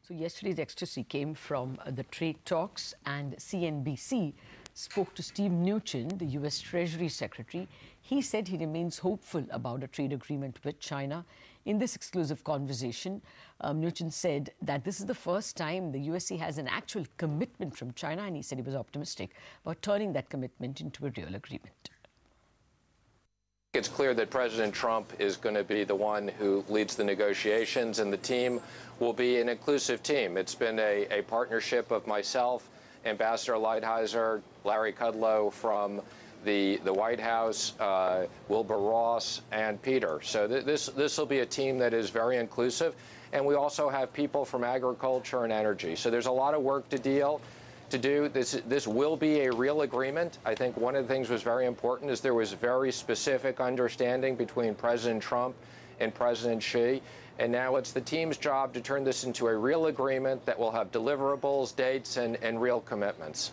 So yesterday's ecstasy came from the trade talks, and CNBC spoke to Steve Mnuchin, the U.S. Treasury Secretary. He said he remains hopeful about a trade agreement with China. In this exclusive conversation, Mnuchin said that this is the first time the USA has an actual commitment from China, and he said he was optimistic about turning that commitment into a real agreement. It's clear that President Trump is going to be the one who leads the negotiations, and the team will be an inclusive team. It's been a partnership of myself, Ambassador Lighthizer, Larry Kudlow from the White House, Wilbur Ross, and Peter. So this will be a team that is very inclusive, and we also have people from agriculture and energy. So there's a lot of work to do. This will be a real agreement. I think one of the things was very important is there was very specific understanding between President Trump and President Xi, and now it's the team's job to turn this into a real agreement that will have deliverables, dates, and real commitments.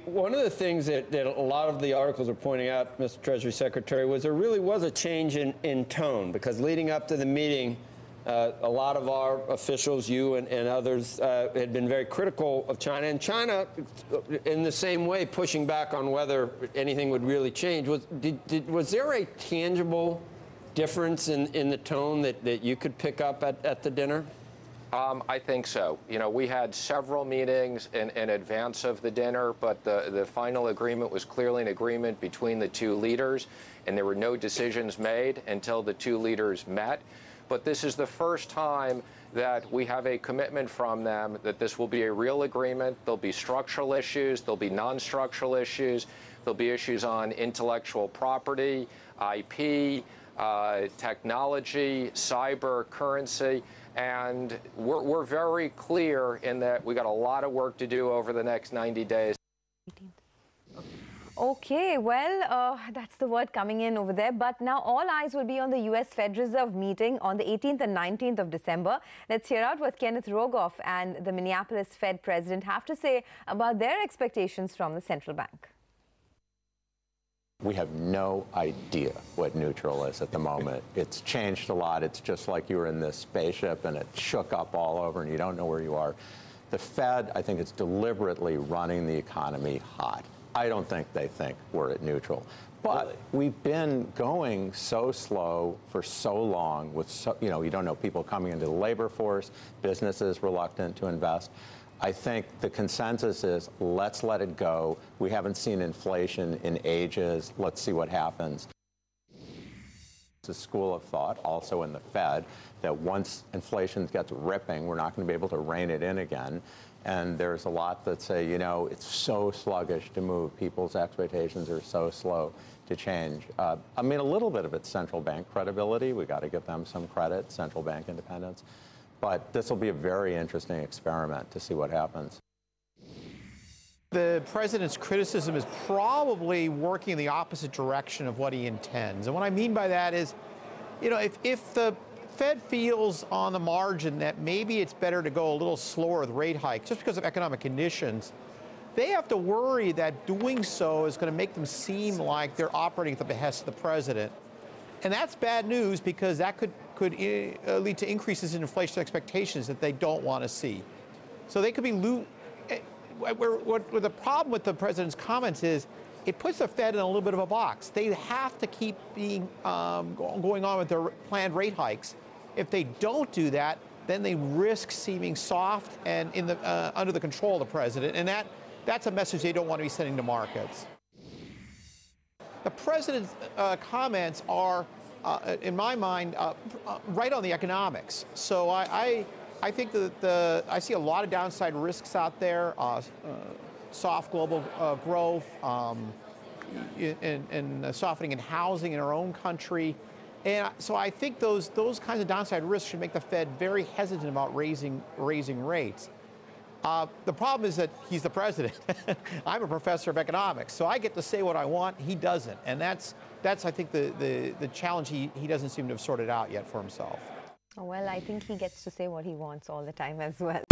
One of the things that a lot of the articles are pointing out, Mr. Treasury Secretary, was there really was a change in tone, because leading up to the meeting, a lot of our officials, you and others, had been very critical of China. And China, in the same way, pushing back on whether anything would really change. Was there a tangible difference in the tone that you could pick up at the dinner? I think so. You know, we had several meetings in advance of the dinner, but the final agreement was clearly an agreement between the two leaders, and there were no decisions made until the two leaders met. But this is the first time that we have a commitment from them that this will be a real agreement. There'll be structural issues. There'll be non-structural issues. There'll be issues on intellectual property, IP, technology, cyber, currency. And we're very clear in that we got a lot of work to do over the next 90 days. Okay, well, that's the word coming in over there. But now all eyes will be on the U.S. Fed Reserve meeting on the 18th and 19th of December. Let's hear out what Kenneth Rogoff and the Minneapolis Fed president have to say about their expectations from the central bank. We have no idea what neutral is at the moment. It's changed a lot. It's just like you were in this spaceship and it shook up all over and you don't know where you are. The Fed, I think, is deliberately running the economy hot. I don't think they think we're at neutral. But we've been going so slow for so long with, you don't know, people coming into the labor force, businesses reluctant to invest. I think the consensus is let's let it go. We haven't seen inflation in ages. Let's see what happens. It's a school of thought also in the Fed that once inflation gets ripping, we're not going to be able to rein it in again. And there's a lot that say, it's so sluggish to move. People's expectations are so slow to change. I mean, a little bit of it's central bank credibility. We got to give them some credit, central bank independence. But this will be a very interesting experiment to see what happens. The president's criticism is probably working in the opposite direction of what he intends. And what I mean by that is, if the Fed feels on the margin that maybe it's better to go a little slower with rate hikes just because of economic conditions, they have to worry that doing so is going to make them seem like they're operating at the behest of the president. And that's bad news because that could lead to increases in inflation expectations that they don't want to see. So they could be what the problem with the president's comments is it puts the Fed in a little bit of a box. They have to keep going on with their planned rate hikes. If they don't do that, then they risk seeming soft and under the control of the president, and that's a message they don't want to be sending to markets. The president's comments are, in my mind, right on the economics. So I think that I see a lot of downside risks out there, soft global growth, and softening in housing in our own country. And so I think those kinds of downside risks should make the Fed very hesitant about raising rates. The problem is that he's the president. I'm a professor of economics, so I get to say what I want. He doesn't, and that's I think the challenge he doesn't seem to have sorted out yet for himself. Well, I think he gets to say what he wants all the time as well.